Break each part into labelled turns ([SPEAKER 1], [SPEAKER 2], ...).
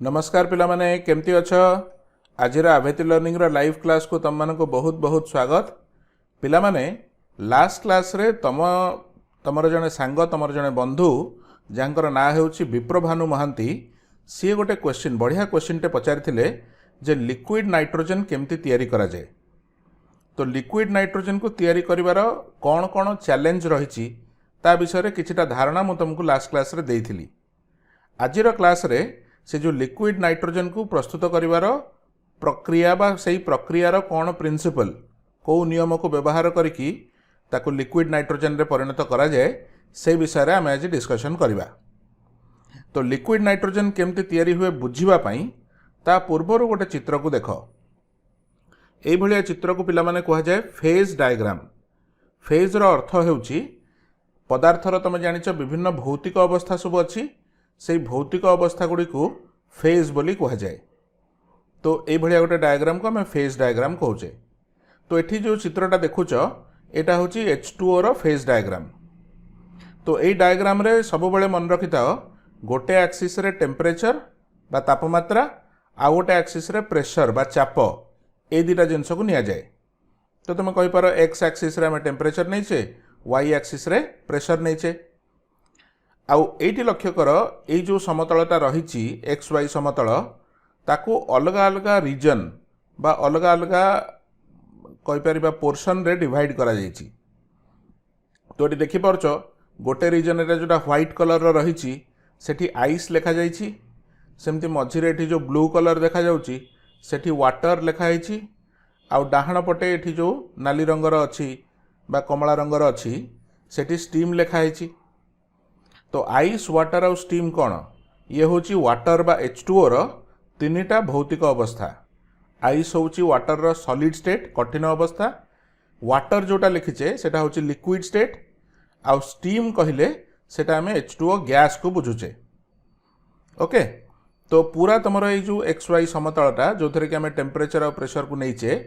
[SPEAKER 1] नमस्कार पिला माने केमती अछ आज आभेति लर्निंग रो लाइव क्लास को तुम मानको बहुत बहुत स्वागत। पिला माने लास्ट क्लास रे तमर जने सांग तमर जने बंधु जानकर ना हेउची विप्रभानु महांती सी गोटे क्वेश्चन बढ़िया क्वेश्चन टे पचारिथिले जे लिक्विड नाइट्रोजन केमती तयारी करा जाए। तो लिक्विड नाइट्रोजन को तयारी करिवार कौन कौन चैलेंज रही ता विषय रे किछिटा धारणा मु तुमको लास्ट क्लास रे देइथिली। आजिर क्लास रे से जो लिक्विड नाइट्रोजन को प्रस्तुत करिवार प्रक्रिया बा सही प्रक्रियार कौन प्रिंसिपल को नियम को व्यवहार करिकी ताको लिक्विड नाइट्रोजन रे परिणत करा जाए से विषय रे आमे आज डिस्कशन करिबा। तो लिक्विड नाइट्रोजन केमती तयारी हुए बुझिबा पई ता पूर्वरु गोटे चित्र को देख। एई भलिया चित्र को पिला माने कहा जाए फेज डायग्राम। फेज रो अर्थ हेउची पदार्थर तुम जानिच विभिन्न भौतिक अवस्था सब अच्छी से भौतिक अवस्था गुड़ी को फेज बोली कहा जाए। तो ये गोटे डायग्राम को आम फेज डायग्राम कहुचे। तो ये जो चित्रटा देखुच यहाँ हूँ H2O रो फेज डायग्राम। तो ये डायग्राम रे सब बेले मन रखि था गोटे एक्सिस रे टेम्परेचर बा तापमात्रा आ गोटे एक्सिस रे प्रेशर बा चाप ए दुटा जिनस को निया जाए। तो तुम कहीपर एक्स एक्सिस रे आम टेम्परेचर नहींचे वाई एक्सिस रे प्रेशर नहींचे। आउ एटी लक्ष्य कर ये जो समतलता रही एक्स वाई समतल ताकू अलग अलग रीजन बा अलग अलग कहीपर पोर्शन रे डिवाइड करा जाइछि। तो ये देखिपारछ गोटे रीजन रे जोटा व्हाइट कलर रही सेठी आइस लेखा जाइछि। सेमती मझिरे एठी जो ब्लू कलर देखा जाउछि सेठी वाटर लेखा जाइछि। आउ डाहाण पटे एठी जो नाली रंगर अच्छी बा कमला रंगर अच्छी सेठी स्टीम लेखा जाइछि। तो आइस वाटर और स्टीम कौन ये हूँ वाटर बा H2O रो तीनिटा भौतिक अवस्था। आइस हूँ वाटर रो सॉलिड स्टेट कठिन अवस्था, वाटर जोटा लिखीचे सेटा हूँ लिक्विड स्टेट, आउ स्टीम कहले सेटा हमें H2O गैस को बुझुचे। ओके। तो पूरा तुम ये जो XY समतलटा जो थे कि आम टेम्परेचर और प्रेशर को नहींचे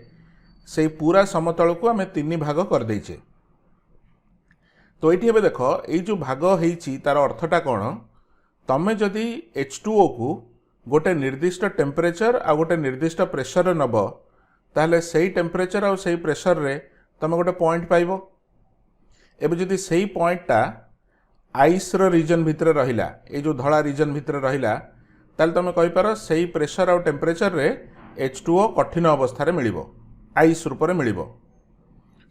[SPEAKER 1] से पूरा समतल को आम तीन भाग कर देइचे। तो ये देख ये जो भाग होती तार अर्थटा कौन तमें जदि H2O को गोटे निर्दिष्ट टेम्परेचर आ गोटे निर्दिष्ट प्रेशर नब ताहले सही टेम्परेचर और सही प्रेशर रे तमें गोटे पॉइंट पाइब। एबे जदि सही पॉइंटटा आइस रो रीजन भितर रहिला ये जो धड़ा रीजन भितर रहिला ताहले तमें कहिपार सही प्रेशर और टेम्परेचर रे H2O कठिन अवस्था रे मिलिबो आइस रूप में मिलिबो।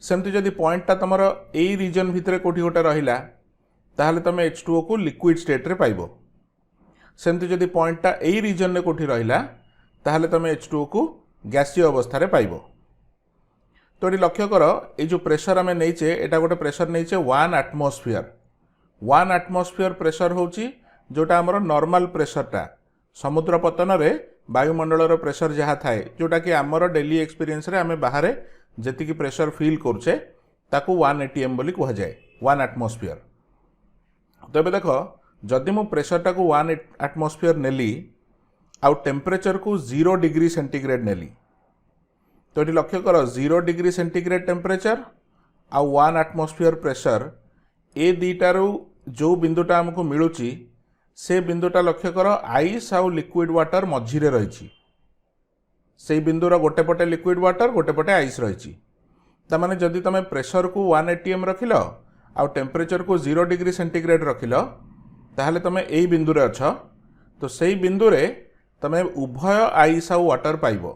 [SPEAKER 1] सेमती जदि पॉइंटटा तुम यही रीजन भितर कोठी गोटे रहिला ताहले तमे H2O को लिक्विड स्टेट रे पाइबो। सेमती जदि पॉइंटटा यही रीजन रे कोठी रहिला ताहले तमे H2O को गैसीय अवस्था रे पाइबो। तो ये लक्ष्य कर ये जो प्रेशर आम नहींचे एटा गोटे प्रेशर नहींचे 1 एटमॉस्फेयर। 1 एटमॉस्फेयर प्रेशर होची जोटा हमर नॉर्मल प्रेशरटा समुद्र पतन रे वायुमंडल प्रेशर जहाँ थाए जोटा कि आमर डेली एक्सपीरियंस रे आमे बाहर जेति की प्रेशर फील करुचे ताकू 1 ATM बोली कहा जाए 1 एटमॉस्फेयर। तो ये देख जदि मु प्रेशरटा को 1 एटमॉस्फेयर नेली आउ टेम्परेचर को 0 डिग्री सेंटीग्रेड नेली। तो ये लक्ष्य कर 0 डिग्री सेंटीग्रेड टेम्परेचर आउ 1 एटमॉस्फेयर प्रेशर ए दुईटारू जो बिंदुटा आमको मिलूची से बिंदुटा लक्ष्य कर आइस आउ लिक्विड वाटर मझिरे रही। से बिंदुर गोटे पटे लिक्विड वाटर गोटे पटे आइस रही। तामाने जदि तुम प्रेशर को 1 ATM रखिल आउ टेम्परेचर को 0 डिग्री सेंटीग्रेड रखिल ताहले तुम यही बिंदुरे अछ। तो सही बिंदुरे तुम उभय आइस आउ वाटर पाइब।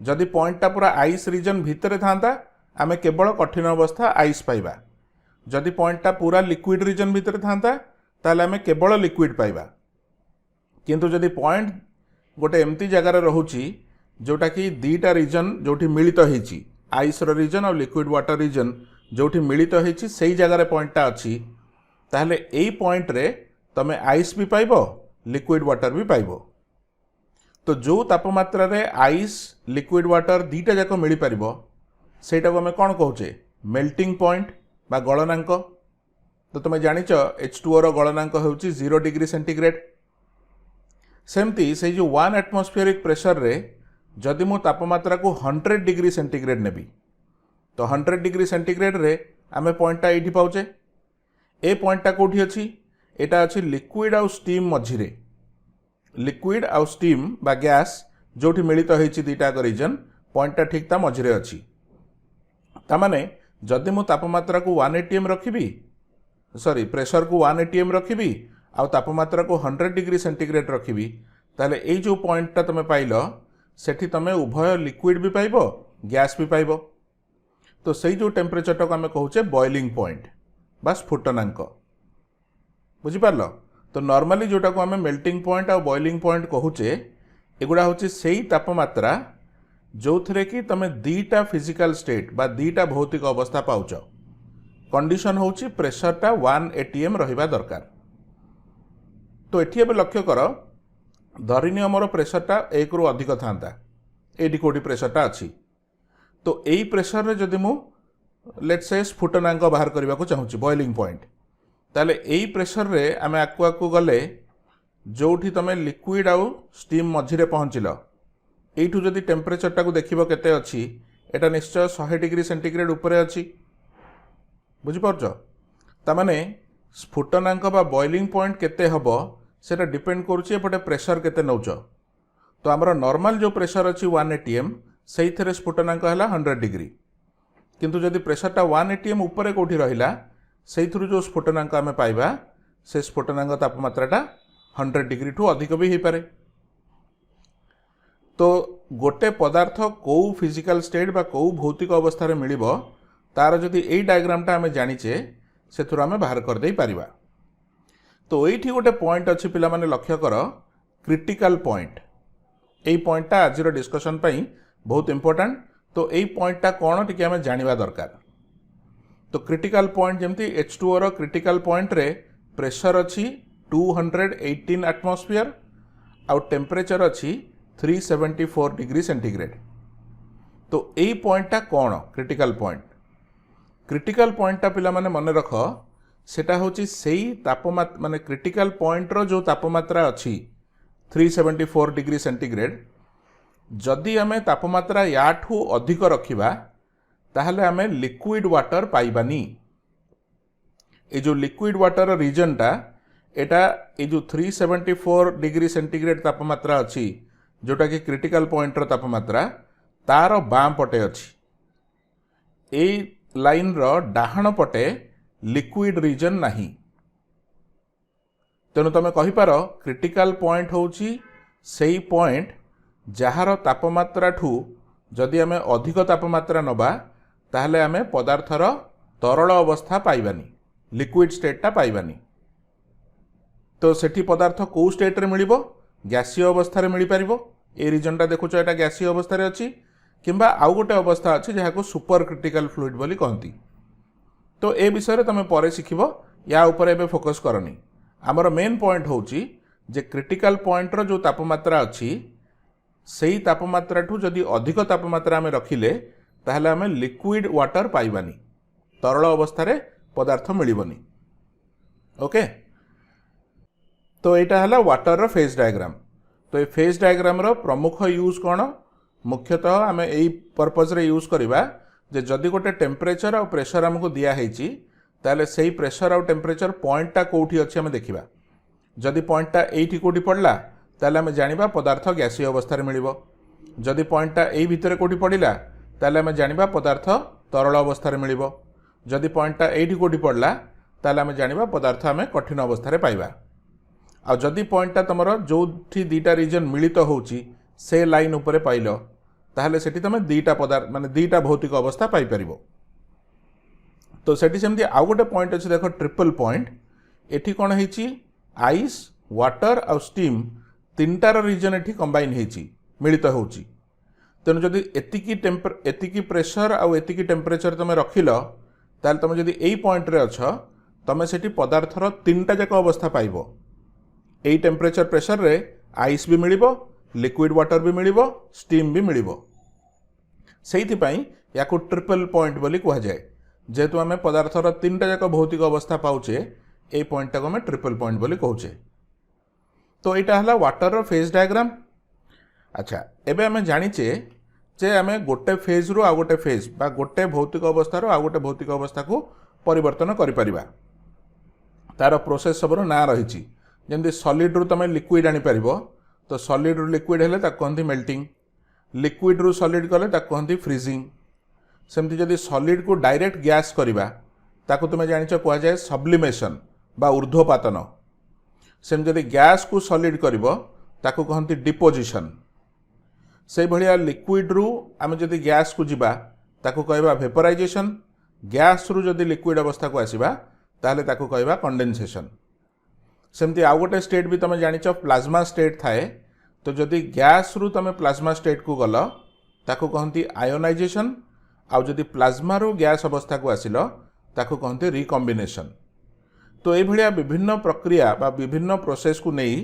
[SPEAKER 1] जदि पॉइंटटा पूरा आइस रीजन भितर था आमे केवल कठिन अवस्था आइस पाइबा। जदि पॉइंटटा पूरा लिक्विड रीजन भितर था ताहले आमे केवल लिक्विड पाइबा। किंतु जदि पॉइंट गोटे एमती जगार रहुची जोटा कि दीटा रीजन जोठी मिलित होईची आइस रो रीजन और लिक्विड वाटर रीजन जोठी मिलित होईची सही जगार पॉइंटटा अच्छी ताहले एई पॉइंट रे तमे आइस भी पाइबो लिक्विड वाटर भी पाइबो। तो जो तापमात्रा रे आइस लिक्विड वाटर दीटा जाक मिली पारिबो सेटा को हमें कौन कहूचे मेल्टिंग पॉइंट बा गलनांक। तो तुम जानिच H2O रो गलनांक होउची 0 डिग्री सेंटीग्रेड। सेमती से जो 1 एटमॉस्फेरिक प्रेशर रे जदि मु तापमात्रा को 100 डिग्री सेंटीग्रेड नेबी तो 100 डिग्री सेंटीग्रेड रे आमे पॉइंटटा एठी पाउचे। ए पॉइंटटा कोठी अछि एटा अछि लिक्विड आउ स्टीम मझिरे। लिक्विड आउ स्टीम बा गैस जोठी मिलित होईछि दुईटा रीजन पॉइंटटा ठीक ता मझिरे अछि तामाने जदि मु तापमात्रा को 1 atm रखिबी सॉरी प्रेशर को 1 atm रखिबी आउ तापमात्रा को 100 डिग्री सेंटीग्रेड रखिबी ताले एई जो पॉइंटटा तमे पाइलो सेठी तमे उभय लिक्विड भी पाइबो गैस भी पाइबो तो सही जो टेम्परेचर को आम कहूचे बॉइलिंग पॉइंट बा स्फुटनांक बुझी पारलो तो नॉर्मली जोटा को आम मेल्टिंग पॉइंट और बॉइलिंग पॉइंट कहूचे एगुड़ा हूँ से तापमात्रा जो थे कि तुम दीटा फिजिकल स्टेट बा दीटा भौतिक अवस्था पाउच कंडीशन हूँ प्रेशरटा 1 atm रहिबा दरकार तो एठी अब लक्ष्य कर धरिनी आमर प्रेशरटा 1 रु अधिक था ये कोटी प्रेशरटा अच्छी तो यही प्रेशर रे जदि मु लेट्स से स्फुटनांक बाहर करने को चाहूँगी बॉइलिंग पॉइंट ताले यही प्रेशर रे आम आकु गले जोठी तुम लिक्विड आउ स्टीम मझिरे पहुँचल यू जदि टेम्परेचरटा को देखिबो केते अच्छी एटा निश्चय 100 डिग्री सेंटीग्रेड उपरे अच्छी बुझिपारछ तामाने स्फुटनांक बा बॉइलिंग पॉइंट केते हबो सेटा डिपेंड करूची एपटे प्रेशर केते नौच तो आमर नॉर्मल जो प्रेशर अच्छी 1 atm से स्फुटनांक है 100 डिग्री किंतु जदि प्रेशरटा 1 atm उपरे कोठी रहिला से जो स्फुटनांक आम पाइबा से स्फुटनांक तापमात्राटा 100 डिग्री ठू अधिक भी हो पारे तो गोटे पदार्थ कौ फिजिकल स्टेट बा कौ भौतिक अवस्था रे मिलिबो तार जदि एई डायग्रामटा आम जानिचे से आम बाहर कर दे पारिबा तो एठी गोटे पॉइंट अच्छी पिला माने लक्ष्य कर क्रिटिकल पॉइंट एई पॉइंटटा आज डिस्कशन पई बहुत इंपोर्टेंट तो एई पॉइंटटा कौन टिके आम जानिबा दरकार तो क्रिटिकल पॉइंट जमती H2O रो क्रिटिकल पॉइंट रे प्रेशर अच्छी 218 एटमॉस्फेयर आउ टेम्परेचर अच्छी 374 डिग्री सेंटीग्रेड तो यही पॉइंटटा कौन क्रिटिकल पॉइंटटा पिला माने मन रख सेटा होची सेई तापमात्रा माने क्रिटिकल पॉइंट रो जो तापमात्रा अच्छी 374 डिग्री सेंटीग्रेड जदि आमे तापमात्रा याठू अधिक रखिबा ताहले आमे लिक्विड वाटर पाइबानी ए जो लिक्विड वाटर रीजनटा एटा ए जो 374 डिग्री सेंटीग्रेड तापमात्रा अच्छी जोटा कि क्रिटिकल पॉइंट रो तापमात्रा तार बाम पटे अच्छी ए लाइन रो डाहाण पटे लिक्विड रीजन नहीं तेणु तुम कहीपर क्रिटिकल पॉइंट होची सेई पॉइंट जहार तापमात्रा ठू जदि आमे अधिक तापमात्रा नबा ताहले आमे पदार्थर तरल अवस्था पाइबानी लिक्विड स्टेटटा पाइबानी तो सेठी पदार्थ कौ स्टेट रे मिलिबो गैसीय अवस्था रे मिली पारिबो ए रीजनटा देखुछ एटा गैसीय अवस्था रे अछि किंबा आउ गोटे अवस्था अछि जहाको सुपर क्रिटिकल फ्लूइड बोली कहंती तो ए विषय रे तमे परे सिखिबो या ऊपर एबे फोकस करनी हमर मेन पॉइंट होची जे क्रिटिकल पॉइंट रो जो तापमात्रा अछि सेई तापमात्रा ठू जदि अधिक तापमात्रा आमे रखिले ताहले आमे लिक्विड वाटर पाइबानी तरल अवस्था रे पदार्थ मिलिबनी ओके तो यहाँ है वाटर रो फेज डायग्राम तो ये फेज डायग्राम रो प्रमुख यूज कौन मुख्यतः आम यही पर्पज रे यूज करवा जे जदि गोटे टेम्परेचर और प्रेशर आमको दिखाई ताले से प्रेशर और टेम्परेचर पॉइंटटा कौटी अच्छी आम देखा जदि पॉइंटटा ये कौटी पड़ला ताले आम जानिबा पदार्थ गैसीय अवस्था रे मिलिबो जदि पॉइंटटा यही भितर कौटी पड़ला ताले आम जानिबा पदार्थ तरल अवस्था रे मिलिबो जदि पॉइंटटा ये कौटी पड़ला ताले आम जानिबा पदार्थ आम कठिन अवस्था रे पाइबा आ जदि पॉइंटटा तुम जो दीटा रीजन मिलित होची से लाइन उपरे पाइल ताहले सेठी तुम दीटा पदार्थ माने दीटा भौतिक अवस्था पाई परिबो तो सेठी सेमती आउ गोटे पॉइंट अछि देखो ट्रिपल पॉइंट एठी कोन हेची आइस वाटर आ स्टीम तीनटार रीजन एठी कंबाइन हेची मिलित होची तेणु जदि एतिकी प्रेशर आ एतिकी टेम्परेचर तुम रखिल ताहले तुम जदि एई पॉइंट रे अछ तुम सेठी पदार्थर तीनटा जाक अवस्था पाइबो एई टेम्परेचर प्रेशर रे आइस भी मिलिबो लिक्विड वाटर भी मिलिबो स्टीम भी मिलिबो सेइथि पई याकू ट्रिपल पॉइंट बोली कहा जाए जेहेतु आम पदार्थर तीनटा जाक भौतिक अवस्था पाउचे ए पॉइंट को आम ट्रिपल पॉइंट बोली कहूचे तो यहाँ है वाटर रो फेज डायग्राम अच्छा एबे आम जानिचे जे आम गोटे फेज रु आ गोटे फेज बा गोटे भौतिक अवस्था रो आ गोटे भौतिक अवस्था को परिवर्तन करि परिबा तार प्रोसेस सबरो ना रही जमी सॉलिड रु तुम लिक्विड आनी पारिबो तो सॉलिड रु लिक्विड हेले ताको कहंती मेल्टिंग, लिक्विड रु सॉलिड गले ताको कहंती फ्रीजिंग। सेमती जदि सॉलिड को डायरेक्ट गैस करिबा ताको तुमे जानिଛ कुआ जाए सब्लिमेशन बा ऊर्ध्वपातन। सेम जदि गैस को सॉलिड करिबो ताको कहंती डिपोजिशन। से भलिया लिक्विड रु आमे जदि गैस को जिबा ताको कहबा वेपराइजेशन, गैस रु जदि लिक्विड अवस्था को आसीबा ताहले ताको कहबा कंडेंसेशन। सेमती आउ गोटे स्टेट भी तुम जानिछ प्लाज्मा स्टेट थाए। तो जदि गैस रु तुम प्लाज्मा स्टेट को गल ताको कहंती आयोनाइजेशन, आउ जदि प्लाज्मा रु गैस अवस्था को आसिलो ताको कहंती रिकॉम्बिनेशन। तो ये भलिया विभिन्न प्रक्रिया बा विभिन्न प्रोसेस को नहीं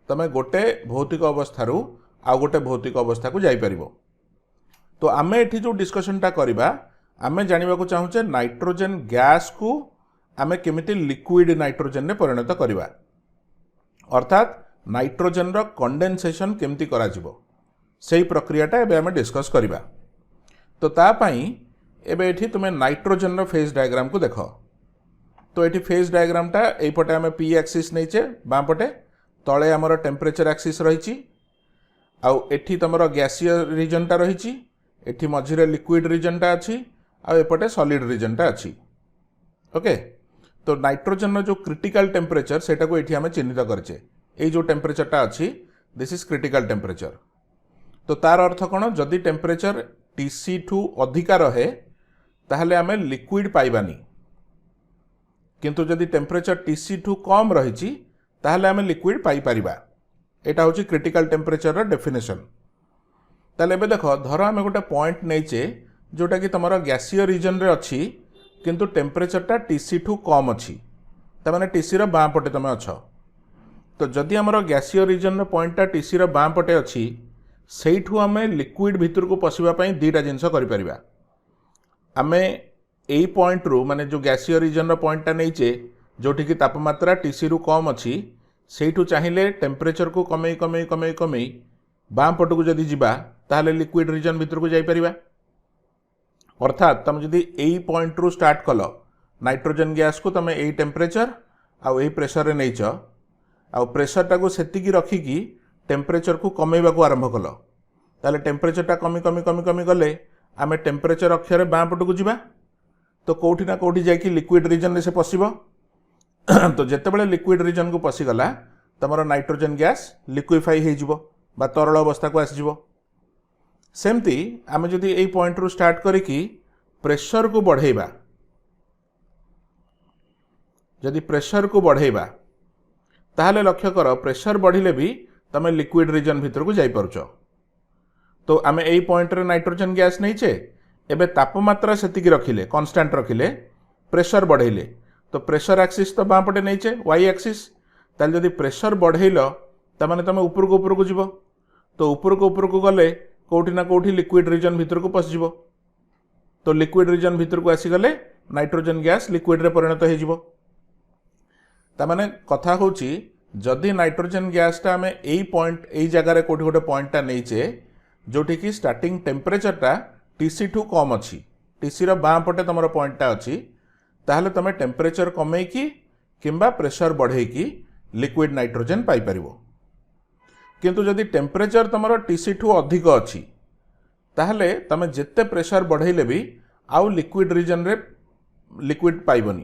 [SPEAKER 1] तमे गोटे भौतिक अवस्था रु आउ गोटे भौतिक अवस्था को जाई परिबो। तो आमे एठी जो डिस्कशन टा करिबा आमे जानिबा को चाहूचे नाइट्रोजन गैस को आमे केमिति लिक्विड नाइट्रोजन ने परिणत करिबा, अर्थात नाइट्रोजन रो कंडेंसेशन केमिति करा जिवो सेही प्रक्रियाटा एबे आमे डिस्कस करिबा। तो ता पई एबे एठी तुमे नाइट्रोजन रो फेज डायग्राम को देखो। तो एठी फेज डायग्राम टा एई पटे आमे पी एक्सिस नैचे, बां पटे तळे हमर टेम्परेचर एक्सिस रहिछि, आउ एठी तमरो गैसीय रीजन टा रहिछि, एठी मझिरे लिक्विड रीजन टा अछि, आउ एपटे सॉलिड रीजन टा अछि। ओके, तो नाइट्रोजन रो जो क्रिटिकल टेम्परेचर सेटा को एठी आमे चिन्हित करछे। एई जो टेम्परेचर टा अछि दिस इज क्रिटिकल टेम्परेचर। तो तार अर्थ कोन, जदि टेम्परेचर टीसी ठू अधिका रहे ताहले आमे लिक्विड पाइबानी, किंतु जदि टेम्परेचर टीसी ठू कम रहिछि ताहले आमे लिक्विड पाई परिबा। एटा होछि क्रिटिकल टेम्परेचर रो डेफिनेशन। ताले एबे देखो, धर आमे गोटे पॉइंट नैचे जोटा कि तमरो गैसीय रीजन रे अछि किंतु टेम्परेचर टा टीसी ठू कम अछि, त माने टीसी रो बां पटे तमे अछ। तो जदि हमरो गैसीय रीजन रो पॉइंट टा टीसी रो बां पटे अछि, सेइठू आमे लिक्विड भितर को पसिबा पई दीटा जिंस करि परिबा। आमे एई पॉइंट रु माने जो गैसीय रीजन रो पॉइंट टा नैचे जोठी कि तापमात्रा टीसी रु कम अछि, सेइठू चाहिले टेम्परेचर को कमेई कमेई कमेई कमेई बां पट को जदि जिबा ताहले लिक्विड रीजन भितर को जाई परिबा। अर्थात तुम जदि एई पॉइंट रु स्टार्ट कल नाइट्रोजन गैस को तुम एई टेम्परेचर आउ एई प्रेशर रे नैच, आउ प्रेशर टा को सेतिकी रखिकी टेम्परेचर को कमेइबा को आरंभ कल, ताले टेम्परेचर टा कमी कमी कमी कमी गले आमे टेम्परेचर अक्षर बां पट को जिबा। तो कोठी ना कोठी जाइकी लिक्विड रीजन रे से पसिबो। तो जेतेबेले लिक्विड रीजन को पसिगला तमरो नाइट्रोजन गैस लिक्विफाई हे जिवो बा तरल अवस्था को आसीजिवो। सेमती आमे जदि एई पॉइंट रु स्टार्ट करिकी प्रेशर को बढ़ेइबा, जदि प्रेशर को बढ़ेइबा ताहले लक्ष्य कर प्रेशर बढ़िले भी तमे लिक्विड रीजन भितर को जाई पारुछ। तो आमे एई पॉइंट रे नाइट्रोजन गैस नैचे, एबे तापमात्रा सेतिकी रखिले कांस्टेंट रखिले, प्रेशर बढ़ेइले, तो प्रेशर एक्सिस तो बां पटे नैचे वाई एक्सिस, ताले जदि प्रेशर बढ़ेइलो त माने तमे ऊपर को जिवो। तो ऊपर को गले कोठी ना कोठी लिक्विड रीजन भितर को पसिजिवो। तो लिक्विड रीजन भितर को आसी गले नाइट्रोजन गैस लिक्विड रे परिणत हे जिवो। ता माने कथा होची जदि नाइट्रोजन गैस टा आमे एई पॉइंट एई जगह रे कोठी गोटे पॉइंट टा नैचे जोठी कि स्टार्टिंग टेम्परेचर टा टीसी ठू कम अछि, टीसी रो बां पटे तमरो पॉइंट टा अछि, ताहले तमे टेम्परेचर कमेइकी किंबा प्रेशर बढ़ेइकी लिक्विड नाइट्रोजन पाई परिबो। किंतु जदि टेम्परेचर तमरो टीसी ठू अधिक अछि ताहले तमे जेते प्रेशर बढ़ेइले भी आउ लिक्विड रीजन रे लिक्विड पाइबनी,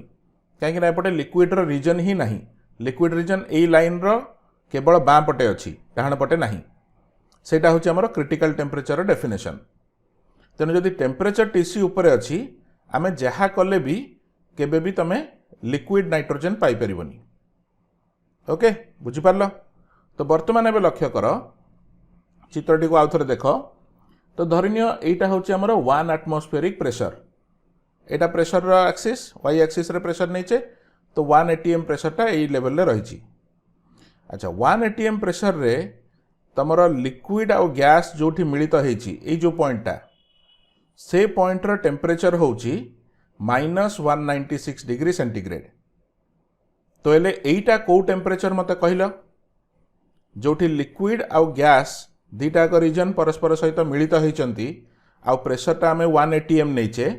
[SPEAKER 1] काहेकि ना एपटे लिक्विड रो रीजन ही नाही। लिक्विड रीजन एई लाइन रो केवल बां पटे अछि, डाहाण पटे नाही। सेटा होछि हमर क्रिटिकल टेम्परेचर रो डेफिनेशन। तेनु जदि टेम्परेचर टीसी ऊपर अछि आमे जहा कले भी केबे भी तमे लिक्विड नाइट्रोजन पाई परिबनी। ओके, बुझि पारलो? तो वर्तमान एबे लक्ष्य कर चित्रटी को आउथरे देख। तो धरिनियो एटा होछि हमर 1 एटमॉस्फेरिक प्रेशर, एटा प्रेशर रो एक्सिस वाई एक्सिस रे प्रेशर नैचे, तो 1 atm प्रेशर टा एई लेवल रे रहिछि। अच्छा, 1 atm प्रेशर रे तमरो लिक्विड आ गैस जोठी मिलित हेछि एई जो पॉइंट टा से पॉइंट रो टेम्परेचर होछि -196 डिग्री सेंटीग्रेड। तो एले एईटा को टेम्परेचर मते कहिलो, जोठी लिक्विड आ गैस दीटा को रीजन परस्पर सहित मिलित हेचंती आ प्रेशर टा हमें 1 atm नैचे।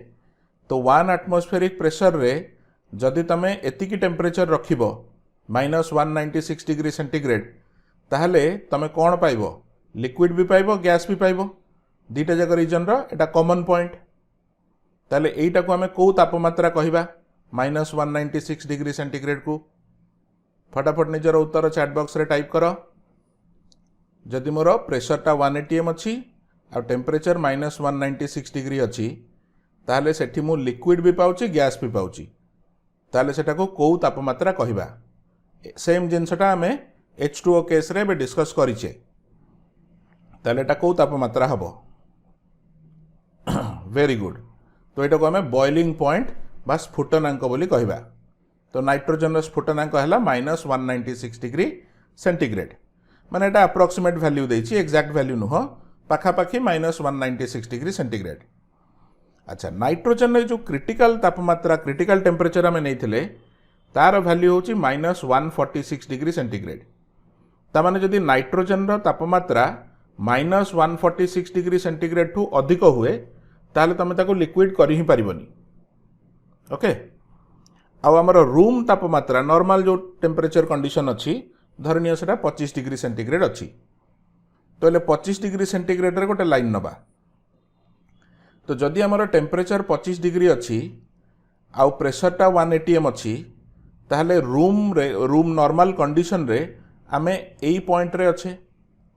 [SPEAKER 1] तो 1 एटमॉस्फेरिक प्रेशर रे जदि तमे एतिकी टेम्परेचर रखिबो -196 डिग्री सेंटीग्रेड, ताहले तमे कौन पाइबो लिक्विड भी पाइबो गैस भी पाइबो दीटा जाक रीजन एटा कॉमन पॉइंट ताहले एटा को आमे को तापमात्रा कहिबा -196 डिग्री सेंटीग्रेड को फटाफट निजर उत्तर चैट बॉक्स रे टाइप करो जदि मोर प्रेशर टा 1 atm अच्छी आ टेम्परेचर -196 डिग्री अच्छी ताहले सेठी मु लिक्विड भी पाउची गैस भी पाउची ताहले सेटा को को तापमात्रा कहिबा सेम जिनसटा आमे H2O केस रे बे डिस्कस करिचे ताहले एटा को तापमात्रा हबो वेरी गुड तो एटा को आमे बॉइलिंग पॉइंट बा स्फुटनांक बोली कहिबा तो नाइट्रोजन स्फुटनांक हैला -196 डिग्री सेंटीग्रेड माने एटा अप्रोक्सीमेट वैल्यू देछि एक्जाक्ट वैल्यू नुह पाखापाखि -196 डिग्री सेंटीग्रेड। अच्छा नाइट्रोजन जो क्रिटिकल तापमात्रा क्रिटिकल टेम्परेचर आम नहीं तार वैल्यू हूँ -146 डिग्री सेंटीग्रेड तामाने जदि नाइट्रोजन तापमात्रा -146 डिग्री सेंटीग्रेड ठू अधिक हुए ताहले तमे ताको लिक्विड कर ही पारिबनी ओके आमर रूम तापमात्रा नॉर्मल जो टेम्परेचर कंडीशन अच्छी धरनीय से 25 डिग्री सेंटीग्रेड अच्छी तो 25 डिग्री सेंटीग्रेड रे गोटे लाइन नबा तो जदि आमर टेम्परेचर 25 डिग्री अच्छी आउ प्रेशर टा 1 atm अच्छी ताहले रूम नॉर्मल कंडीशन रे आमे एई पॉइंट रे अच्छे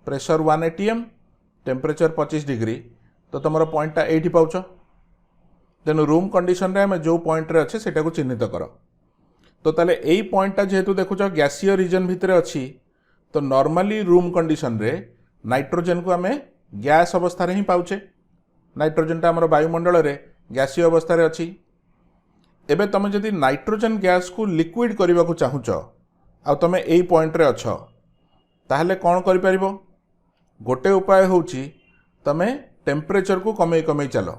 [SPEAKER 1] प्रेशर 1 atm टेम्परेचर 25 डिग्री तो तुम पॉइंट टा एठी पाउछ तेणु रूम कंडीशन रे आमे जो पॉइंट रे अच्छे सेटा को चिन्हित कर तो ताले एई पॉइंट टा जेहेतु देखुछ गैसीय रीजन भितर अच्छी तो नॉर्मली रूम कंडीशन रे नाइट्रोजन को आमे गैस अवस्था रे ही पाउछे नाइट्रोजन टा हमर वायुमंडल रे गैसीय अवस्था रे अच्छी एबे तमे जदि नाइट्रोजन गैस को लिक्विड करबा को चाहुच आ तमे एई पॉइंट रे अछ ताहले कोन करि परिबो गोटे उपाय होउची तमे टेम्परेचर को कमे कमे चलो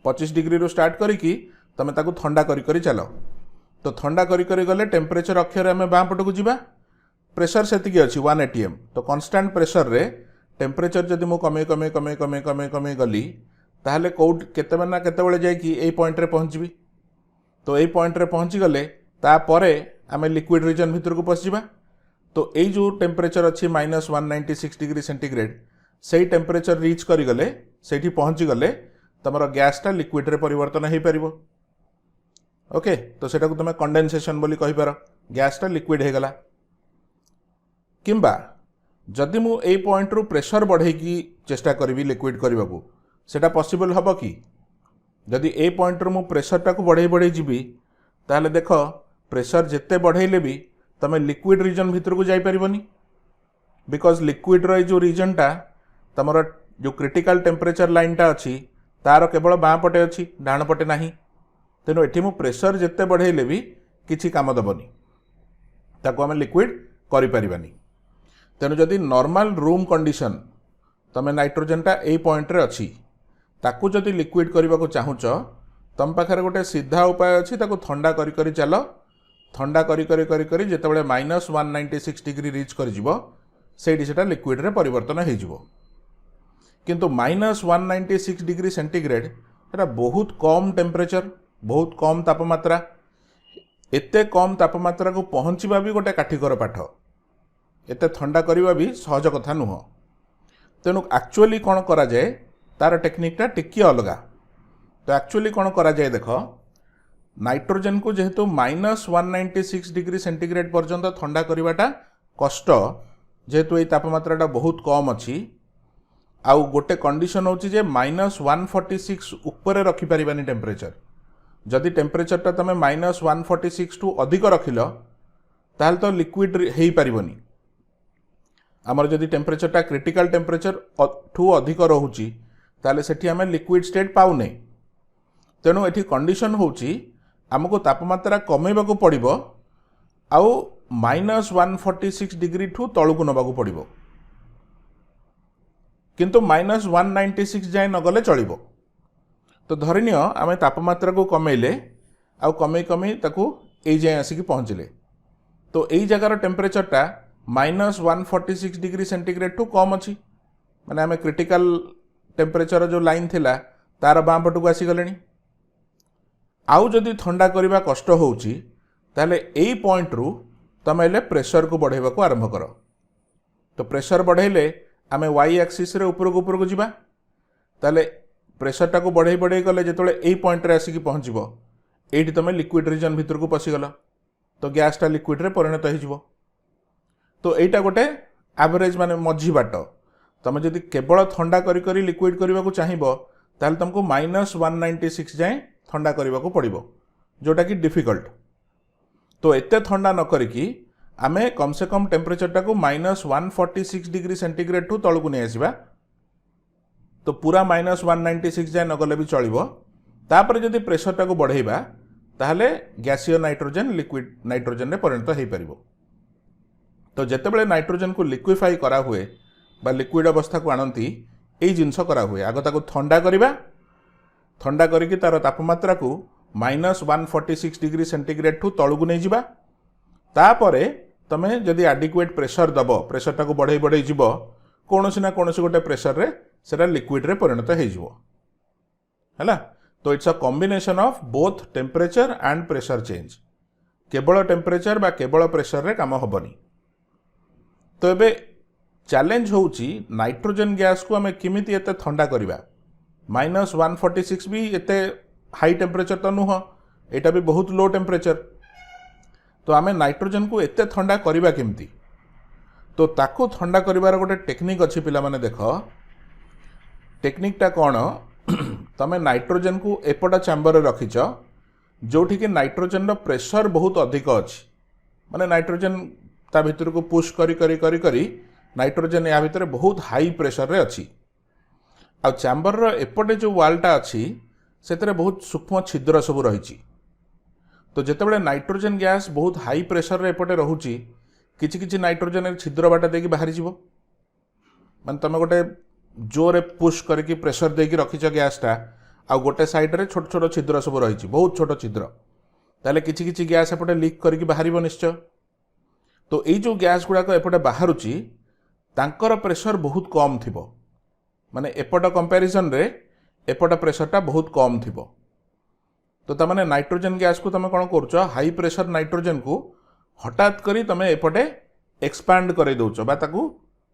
[SPEAKER 1] 25 डिग्री रो स्टार्ट करिकी तमे ताकू ठंडा करी करी चलो तो ठंडा करी करी गले टेम्परेचर अक्षर आमे बाँ पट को जिबा प्रेशर सेतिकी अछि 1 atm तो कांस्टेंट प्रेशर रे टेम्परेचर जदि मु कमे कमे कमे कमे कमे कमे गली ताहले कोड केते ना केते बेले जाय कि एई पॉइंट रे पहुंचबी तो एई पॉइंट रे पहुंची गले ता परे आमे लिक्विड रीजन भीतर को पसिबा तो एई जो टेम्परेचर अछि -196 डिग्री सेंटीग्रेड सेई टेम्परेचर रीच करी गले सेठी पहुंची गले तमरो गैस टा लिक्विड रे परिवर्तन हेई परिबो ओके तो सेटा को तमे कंडेंसेशन बोली कहि पारो गैस टा लिक्विड हे गला किंबा जदि मु ए पॉइंट रु प्रेशर बढ़े की चेष्टा करी लिक्विड करने को सेटा पॉसिबल हम कि जदि ए पॉइंट रु मु प्रेशर टाक बढ़े बढ़े जीवी ताहले देख प्रेशर जिते बढ़ेले भी तमे लिक्विड रीजन भीतर को जाई परिबनी बिकॉज लिक्विड रो जो रीजन टा तमर जो क्रिटिकल टेम्परेचर लाइन टा अच्छी तार केवल बाँ पटे अच्छी डाण पटे नाही तेणु एठी मु प्रेशर जिते बढ़ेले भी किछि काम दबनी ताको आमे लिक्विड करि परिबानी तेणु जदि नॉर्मल रूम कंडीशन तमे नाइट्रोजन टा ए पॉइंट रे अच्छी ताकू जदि लिक्विड करने को चाहूच तम पाखे गोटे सीधा उपाय अच्छी ताकू ठंडा करी करी चलो ठंडा करी करी करी करी जितेबाला -196 डिग्री रीच कर सेठी सेटा लिक्विड रे परिवर्तन हो जिवो किंतु -196 डिग्री सेंटीग्रेड एटा बहुत कम टेम्परेचर बहुत कम तापमात्रा एते कम तापमात्रा को पहुँचवा भी गोटे काठिकर पाठ एते ठंडा करवा भी सहज कथा नुह तेणु एक्चुअली कौन करा जाए तार टेक्निकटा टिकी अलगा तो एक्चुअली कौन करा जाए देख नाइट्रोजन को जेहेतु -196 डिग्री सेंटीग्रेड पर्यंत ठंडा करवाटा कष्ट जेहेतु ये तापमात्राटा बहुत कम अच्छी आउ गोटे कंडीशन होची जे -146 ऊपर रखिपारानी टेम्परेचर जदि टेम्परेचरटा तुम -146 टू अधिक रखिल ताहले तो लिक्विड हो पारिबनी आमर जदि टेम्परेचरटा क्रिटिकल टेम्परेचर ठू अधिक रोची ताहले सेठी आमे लिक्विड स्टेट पाउने तेणु एठी कंडीशन होची आमको तापमात्रा कमेबाकू पड़िबो आउ -146 डिग्री ठू तळुकू नबाकू पड़िबो किंतु -196 जाए नगले चलिबो तो धरिनिय आमे तापमात्रा को कमेले आउ कमे कमे ताकू एई जाए आसिक पहुँचले तो एई जगार टेम्परेचरटा -146 डिग्री सेंटीग्रेड ठू कम अच्छी माने आमे क्रिटिकल टेम्परेचर जो लाइन थिला तार बाँ पटू आसीगले आउ जदि ठंडा करवा कष्ट होउची ताहले एई पॉइंट रु तमे प्रेशर को बढ़ेबा को आरंभ कर तो प्रेशर बढ़ेले आम वाई एक्सीस ऊपर को जीवा ताले प्रेशरटा को बढ़ई बढ़ई गले जो यही पॉइंट रे आसिक पहुँचब ये तुम लिक्विड रिजन भितर को पशिगल तो गैसटा लिक्विड रे परिणत हो। तो यहीटा गोटे एवरेज माने मझी बाट तुम जदि केवल ठंडा करी लिक्विड करने को चाहिए ताल तुमको -196 जाए ठंडा करने को पड़ो जोटा कि डिफिकल्ट। तो एते ठंडा न करिकी आमे कम से कम टेम्परेचरटा को -146 डिग्री सेंटीग्रेड ठू तलू नहीं आसवा। तो पूरा -196 जाए नगले भी चलो। तापर जदि प्रेशरटा को बढ़ेबा ताहले गैसीय नाइट्रोजन लिक्विड नाइट्रोजन रे परिणत हो पार। तो जितेबाला नाइट्रोजन को लिक्विफाई करा हुए बा लिक्विड अवस्था को आणती यही जिनस करा हुए आग ताको ठंडा करिबा ठंडा करिकी तार तापमात्रा को -146 डिग्री सेंटीग्रेड ठू तलू नहीं जिबा। तापरे तमे जदि एडिक्वेट प्रेशर दब प्रेशरटा को बढ़ई बढ़ई जीव कौनसी ना कौनसी गोटे प्रेशर रे सेटा लिक्विड रे परिणत हो है। तो it's a combination of both temperature and pressure change केवल टेम्परेचर बा केवल प्रेशर रे काम हबनी। तो एबे चैलेंज होउची नाइट्रोजन गैस को आमे किमिति एते ठंडा करिबा -146 भी एते हाई टेम्परेचर तो नुह एटा भी बहुत लो टेम्परेचर। तो आमे नाइट्रोजन को एते ठंडा करिबा केमती तो ताको ठंडा करिवार गोटे टेक्निक अच्छी पिला माने देख टेक्निकटा कौन तमें नाइट्रोजन को एपट चैम्बर रखीच जोठी कि नाइट्रोजन प्रेशर बहुत अधिक अच्छी माने नाइट्रोजन ता भितर को पुश करी करी करी करी नाइट्रोजन या भितर बहुत हाई प्रेशर रे अच्छी आ चैम्बर रो एपटे जो वालटा अच्छी से बहुत सूक्ष्म छिद्र सब रही। तो जितेबाला नाइट्रोजन गैस बहुत हाई प्रेशर रे एपटे रोची किछि किछि नाइट्रोजन छिद्र बाटा देकी बाहरी जीवो माने तुम गोटे जोरे पुश करके प्रेशर देकी रखीच गैसटा आ गोटे साइड रे छोट छोट छिद्र सब रही बहुत छोट छिद्र ताले किछि किछि गैस एपटे लीक करके बाहर निश्चय। तो ये जो गैस गुड़ाक एपटे बाहरुची तांकर प्रेशर बहुत कम थिबो माने एपट कंपैरिजन रे एपट प्रेशरटा बहुत कम थिबो। तो तमाने नाइट्रोजन गैस को तुम कौन करुच हाई प्रेशर नाइट्रोजन को हठात करी तुम एपटे एक्सपांड कर दौच बा ताकू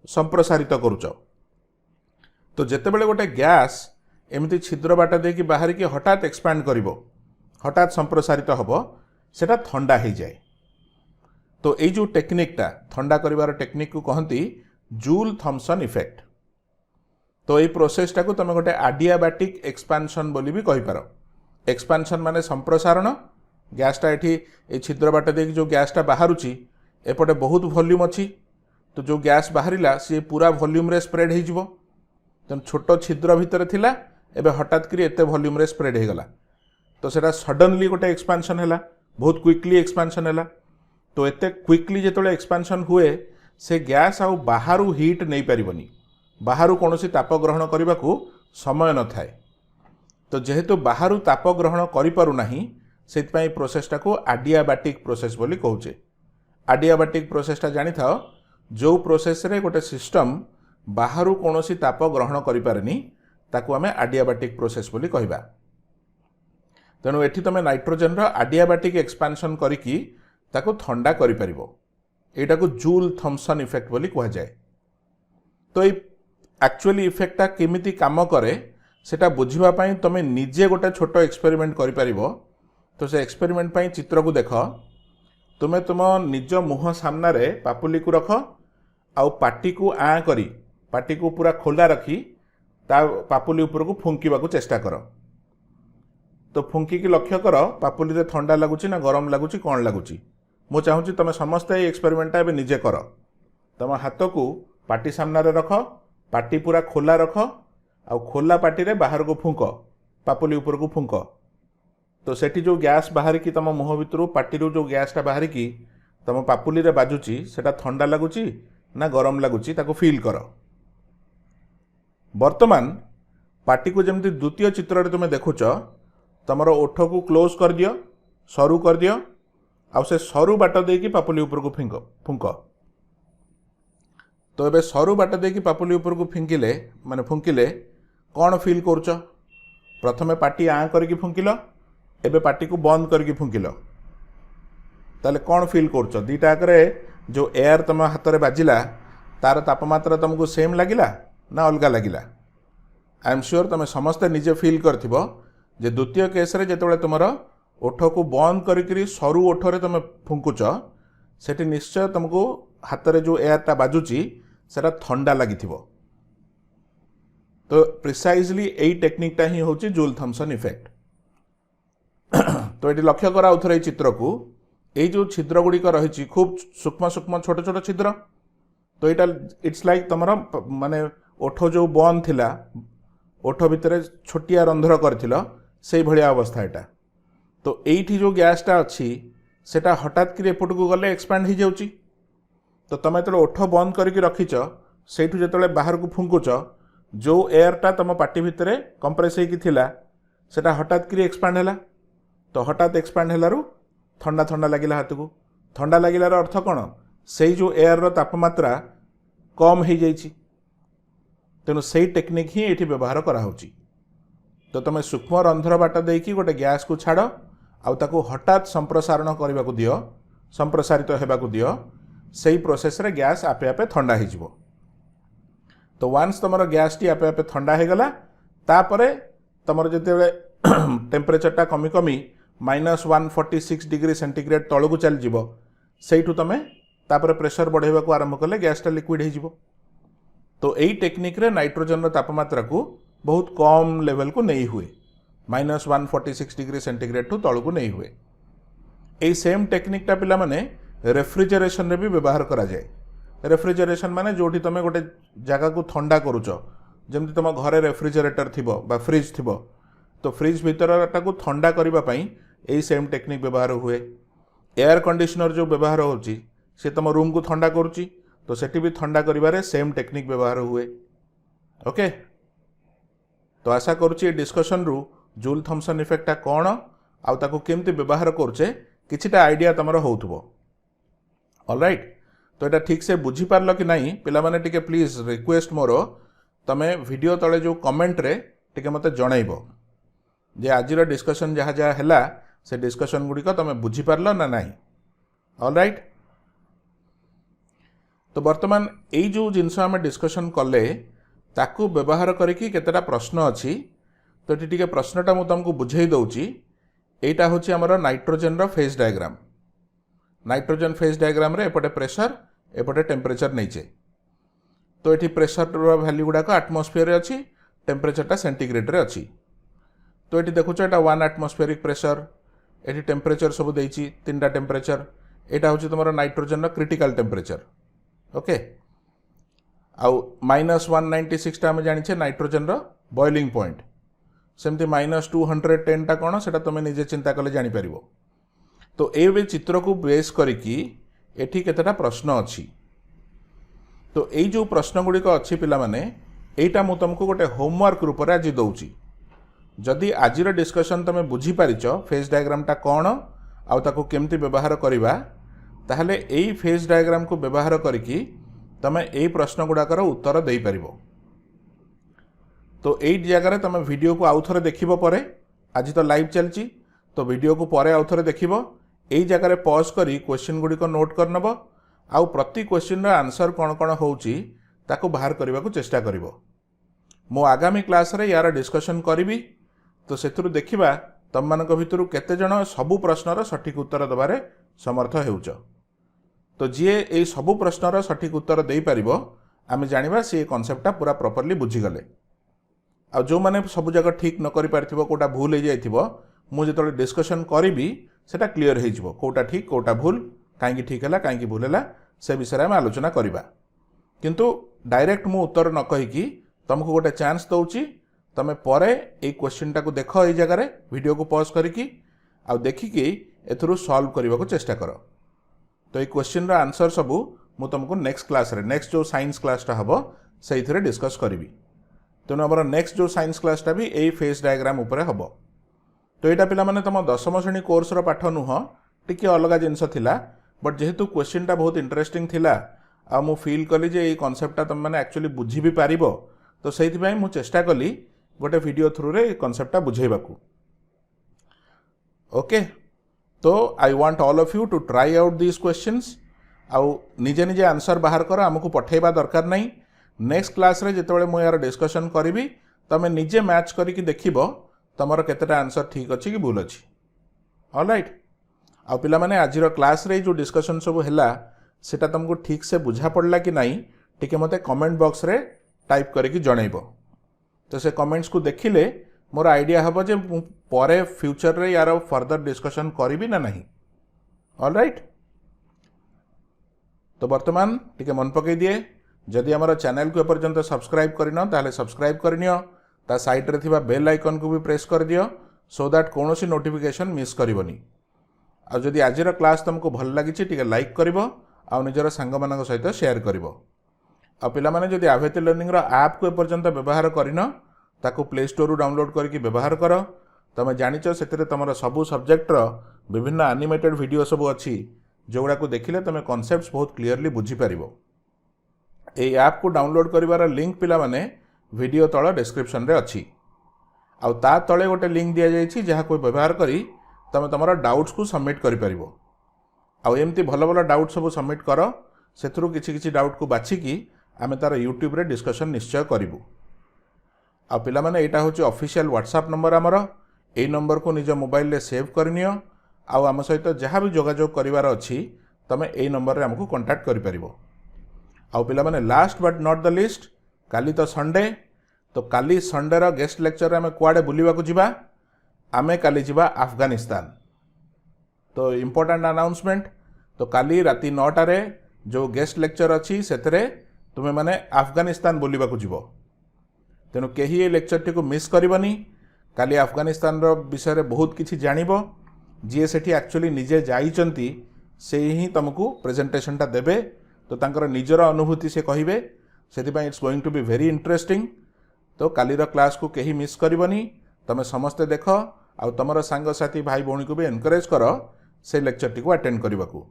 [SPEAKER 1] संप्रसारित करुच। तो जेतेबेले गोटे गैस एमती छिद्र बाटा देकी बाहर की हठात एक्सपांड करिवो हठात संप्रसारित हबो सेटा ठंडा हो जाए। तो ये जो टेक्निकटा ठंडा करिवार टेक्निक को कहती जूल थॉमसन इफेक्ट। तो ये प्रोसेसटा को तुम गोटे एडियाबैटिक एक्सपांशन बोली भी कहि पारो। एक्सपांशन माने संप्रसारण गैसटा ये छिद्र बाटा देकी जो गैसटा बाहरुची एपटे बहुत वॉल्यूम अच्छी तो जो गैस बाहरिला सी पूरा वॉल्यूम रे स्प्रेड हो जिवो। तो छोट छिद्र भितर थिला एबे हठात करी एते वॉल्यूम रे स्प्रेड हो गला तो सेटा सडनली गोटे एक्सपांशन हैला बहुत क्विकली एक्सपांशन हैला। तो एते क्विकली जेतोले एक्सपांशन हुए से गैस आउ बाहरु हीट नहीं पारिबनी बाहरु कोनोसी ताप ग्रहण करने को समय न थाए। तो जेहेतु बाहरु ताप ग्रहण करि पारु नाही सेतपई प्रोसेसटा को एडियाबैटिक प्रोसेस बोली कहूचे। एडियाबैटिक प्रोसेसटा जानि थाओ जो प्रोसेस रे गोटे सिस्टम बाहरु कोनोसी ताप ग्रहण करि पारेनी ताकू आमे एडियाबैटिक प्रोसेस बोली कहिबा। तेणु एठी तमे नाइट्रोजन रो एडियाबैटिक एक्सपांशन करिकी ताकू ठंडा करि परिबो एटा को जूल थॉमसन इफेक्ट बोली कहा जाए। तो ये एक्चुअली इफेक्टटा केमिति काम करे सेटा बुझिबा पई तमे निजे गोटे छोट एक्सपेरिमेंट करि परिबो। तो से एक्सपेरिमेंट पई चित्र को देख तुमे तुम निज मुह सामना रे पापुली को रख आउ पाटी को आ करी पाटी को पूरा खोला रखी ता पापुली ऊपर को फुंकीबा को चेष्टा कर। तो फुंकी की लक्ष्य कर पापुली रे ठंडा लगुची ना गरम लगुची कौन लगुची। मु चाहूँगी तुम समस्ते ये एक्सपेरिमेंटा एबे निजे कर। तुम हाथ को पाटी सामना रे रख पाटी पूरा खोला रख आ खोला पाटी रे बाहर को फुंक पापुली ऊपर को फुंक। तो सेठी जो गैस बाहर की तुम मुह भितर पाटी रो जो गैसटा बाहर की तुम पापुली रे बाजुची सेटा ठंडा लगुची ना गरम लगुची ताको फील कर। वर्तमान पाटी को जमती द्वितीय चित्र रे तुम देखुच तुमर ओठ को क्लोज कर दियो सरू कर दियो आउ से सरू बाट देकी पापुली ऊपर को फुंक। तो एबे सरू बाट देकी पापुली ऊपर को फिंकिले माने फुंकिले कौन फील करुच प्रथमे पाटी आ करके फुंकिल एबे पाटी को बंद करके फुंकिल ताले कौन फील करुच दीटा आकरे जो एयर तुम हाथ में बाजिला तार तापमात्रा तुमको सेम लगिला ना अलग लगिला? आई एम श्योर तुम समस्ते निजे फील करथिबो जे द्वितीय केस रे जेतेबेले तुमर ओठ को बंद करिकरी सरु ओठरे तुम फुंकुच सेठी निश्चय तुमको हाथ रे जो एयरटा बाजुची सेटा ठंडा लगिथिबो। तो प्रिसाइजली एई टेक्निकटा ही होची जूल थॉमसन इफेक्ट। तो ये लक्ष्य करा उथरे चित्र को ये जो छिद्र गुड़िक रही खूब सूक्ष्म सूक्ष्म छोट छोट छिद्र। तो यहाँ इट्स लाइक तुम माने ओठ जो बंद थिला ओठ भितर छोटिया रंध्र कर से भलिया अवस्था यहाँ। तो ये जो गैसटा अच्छी सेटा हठात कि एपट को गले एक्सपैंड हो जाउची। तो तुम जो ओठ बंद करके रखीच से जो बाहर को फुंकुच जो एयरटा तुम पार्टी भितर कंप्रेस होता सेटा हठात कि एक्सपैंड है। तो हठात एक्सपैंड हेलारू ठंडा ठंडा लगिला हाथ को। ठंडा लगिलार अर्थ कौन? से जो एयर तापमात्रा कम हो जाइछि। तेणु से टेक्निक ही ये व्यवहार कराऊँगी। तो तुम सूक्ष्म रंध्र बाट देकी गोटे गैस को छाड़ आउ ताकू हठात संप्रसारण करने को दियो, संप्रसारित होगा दियो। से प्रोसेस रे गैस आपे आपे ठंडा हो। तो वान्स तुम गैस टी आपे आपे ठंडा हो गला तापरे तुम जिते टेम्परेचरटा कमी कमी -146 डिग्री सेंटीग्रेड तलू को चली जीवो सेठू तुम तापर प्रेशर बढ़ाइबा को आरंभ कले गैसटा लिक्विड हो। तो यही टेक्निक रे नाइट्रोजन तापमात्रा को बहुत कम लेवल को नहीं हुए -146 डिग्री सेंटीग्रेड ठू तलू को नहीं हुए। यही सेम टेक्निकटा पिला माने रेफ्रिजरेशन रे भी व्यवहार करा जाए। रेफ्रिजरेशन माने जोठी तुम गोटे जगह को ठंडा करूच जमती तुम घरे रेफ्रिजरेटर थिबो बा फ्रिज थिबो तो फ्रिज भितरटा को ठंडा करबा पई यही सेम टेक्निक व्यवहार हुए। एयर कंडीशनर जो व्यवहार होची से तुम रूम को ठंडा करुची तो सेठी भी ठंडा करिबारे सेम टेक्निक व्यवहार हुए। ओके, तो आशा करुची डिस्कशन रु जूल थॉमसन इफेक्टा कौन आउ ताको केमती व्यवहार करुचे किछिटा आइडिया तुमर होउथबो। ऑलराइट, तो यहाँ ठीक से बुझी पारल कि नहीं पिला माने टिके प्लीज रिक्वेस्ट मोर तमे वीडियो तले जो कमेंट रे टिके मते जणाइबो जे आजिर डिस्कशन जहाँ जहाँ हैला से डिस्कशन गुड़िक तुम बुझी पारल ना नहीं। ऑलराइट, तो बर्तमान यही जो जिनस आम डिस्कशन कले ताकू व्यवहार करके केतेटा प्रश्न अच्छी। तो ये टिके प्रश्नटा मुझे तुमको बुझे दौची। एटा होची हमर नाइट्रोजन रो phase diagram. Nitrogen phase diagram रे एपटे प्रेशर एपटे टेम्परेचर नहींचे। तो ये प्रेशर वैल्यू गुड़ाक आटमोस्फियर रे अच्छी, टेम्परेचरटा सेंटीग्रेड रे अच्छी। तो ये देखुच एटा 1 एटमोस्फेरिक प्रेशर, ये टेम्परेचर सब देइछि 3टा टेम्परेचर। एटा होची तुमर नाइट्रोजन रो क्रिटिकल टेम्परेचर। ओके, आउ -196 टा हम जानिछे नाइट्रोजन रो बॉइलिंग पॉइंट। सेमती -210 टा कोन सेटा तुम निजे चिंता कले जानि परिबो। तो ए चित्र को बेस करिकी एठी केतेटा प्रश्न अच्छी। तो यही जो प्रश्न गुड़िक अच्छी पिला माने एटा मु तुमको गोटे होमवर्क रूप में आज दौची। जदि आजिर डिस्कशन तुम बुझी पारिच फेज डायग्रामटा कौन आउ ताको केमती व्यवहार करवा ताहले एई फेज डायग्राम को व्यवहार करिकी तुम एई प्रश्न गुड़ाकर उत्तर दे पारिबो। तो एई जगह तुम वीडियो को आउ थरे देखिबो परे, आज तो लाइव चलची तो वीडियो को परे आउ थरे देखिबो। एई जगह पॉज करी क्वेश्चन गुड़िक नोट कर नब आउ प्रति क्वेश्चन आंसर कौन कौन होउची ताको बाहर करने को चेष्टा करिबो। मो आगामी क्लास रे यार डिस्कशन करी तो सेथुरु देखिबा तम मानक भितरु केते जण सबु प्रश्नर सठिक उत्तर दबारे समर्थ हेउच। तो जीए ए सबु प्रश्नर सठिक उत्तर दे पारिबो आमे जानिबा से कॉन्सेप्टटा पूरा प्रॉपर्ली बुझी गले। आ जो माने सब जगह ठीक न करि पारथिबो कोटा भूल हे जाइथिबो मु जेतले डिस्कशन करिबी सेटा क्लियर हे जिवो कोटा ठीक कोटा भूल काहेकि ठीक हैला काहेकि भूल हैला से विषय में आलोचना करिबा। किंतु डायरेक्ट मु उत्तर न कहिकी तुमको गोटे चांस दउची तमे परे ए क्वेश्चनटा को देख ए जगह रे वीडियो को पॉज करिकी आ देखिकी एथुरु सॉल्व करबा को चेष्टा करो। तो ये क्वेश्चन रा आंसर सबू मु तुमको नेक्स्ट क्लास रे नेक्स्ट जो साइंस क्लासटा हबो सेइथरे डिस्कस करिवि। तेणु हमर नेक्स्ट जो साइंस क्लासटा भी ए फेज डायग्राम उपरे हबो। तो यहाँ पिला माने तुम 10वीं श्रेणी कोर्स रो पाठ नुह टिके अलग जिनस थिला बट जेहेतु क्वेश्चनटा बहुत इंटरेस्टिंग थिला आ मु फील कली जे ये कॉन्सेप्टटा तुम माने एक्चुअली बुझी भी पारिबो तो सेइथि पई मु चेष्टा कली गोटे वीडियो थ्रू रे कॉन्सेप्टटा बुझेबाकू। ओके, तो I want all of you to try out these questions आउ निजे निजे आंसर बाहर कर आमको पठेबा दरकार नहीं। नेक्स्ट क्लास रे जितेबाला मुझे यार डिस्कशन करी तुम निजे मैच करके देखब तुमर केतेटा आंसर ठीक अच्छी कि भूल अच्छी। ऑलराइट आउ पिला माने आज क्लास रे जो डिस्कशन सब है सेटा तुमको ठीक से बुझा पड़ला कि नहीं टिके मते कमेंट बॉक्स रे टाइप करके जनइब। तो से कमेंट्स को देखिले मोर आइडिया हम जे परे फ्यूचर रे यार फर्दर डिस्कशन करी ना नहीं। ऑलराइट तो वर्तमान टिके मन पकई दिए जदि आमर चैनल को एपर्यंत सब्सक्राइब करन ताहले सब्सक्राइब करनियो ता साइड रे थिबा बेल आइकन को भी प्रेस कर दियो सो दैट कोनोसी नोटिफिकेशन मिस करबनी। आ जदि आजिर क्लास तुमको भल लगी टिके लाइक करिवो आ निजर सांग मानक सहित शेयर करिवो। आ पिला माने जदि आभेति लर्निंग रो ऐप को एपर्यंत व्यवहार करिन ताको प्ले स्टोर रु डाउनलोड करके व्यवहार कर। तुम जानिच से तुम सबू सब्जेक्ट रो विभिन्न एनिमेटेड वीडियो सब अच्छी जोगुड़ा को देखिले तुम कॉन्सेप्ट्स बहुत क्लियरली बुझीपर। ये ऐप को डाउनलोड करिवार लिंक पिला माने वीडियो तल डिस्क्रिप्शन रे अच्छी आउ ता तले गोटे लिंक दि जाइए जहाँ को व्यवहार करी तुम तुम डाउट्स को सबमिट करि आउ एमती भल भल डाउट सब सबमिट कर से किसी डाउट को बाछिकी आम तार यूट्यूब रे डिस्कशन निश्चय करूँ। आ पिला माने एटा होची ऑफिशियल व्हाट्सएप नंबर आमर ए नंबर को निज मोबाइल रे सेव करनियो आउ आम सहित जहाँ भी जोगाजोग करिवार अच्छी तुम ए नंबर रे हमको कांटेक्ट करि परिबो। आउ पिला माने last but not the least काली तो संडे तो काली संडे रो गेस्ट लेक्चर आम कुआडे बुलिबा को जिबा आमे काली जिबा अफगानिस्तान। तो इम्पोर्टेंट अनाउंसमेंट तो काली राति 9टा रे जो गेस्ट लेक्चर अच्छी से तुमे माने अफगानिस्तान बुलिबा को जिवो। तेणु कहीं ये लेक्चर टी को मिस करबनी। काली अफगानिस्तान रो विषय रे बहुत किछि जानिबो जी सेठी एक्चुअली निजे जाइचंती से ही तुमको प्रेजेंटेशन टा देबे तो तांकर निजर अनुभूति से कहिबे सेथिबाई it's going to be very interesting. तो काली रो क्लास को कहीं मिस करबनी तमे समस्ते देख आ तुमर सांग साथी भाई भौणी को भी एनकरेज कर से लेक्चर टी को अटेंड करबाकू।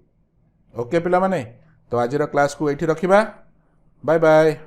[SPEAKER 1] ओके पिला माने तो आज क्लास को एठी रखिबा। Bye bye.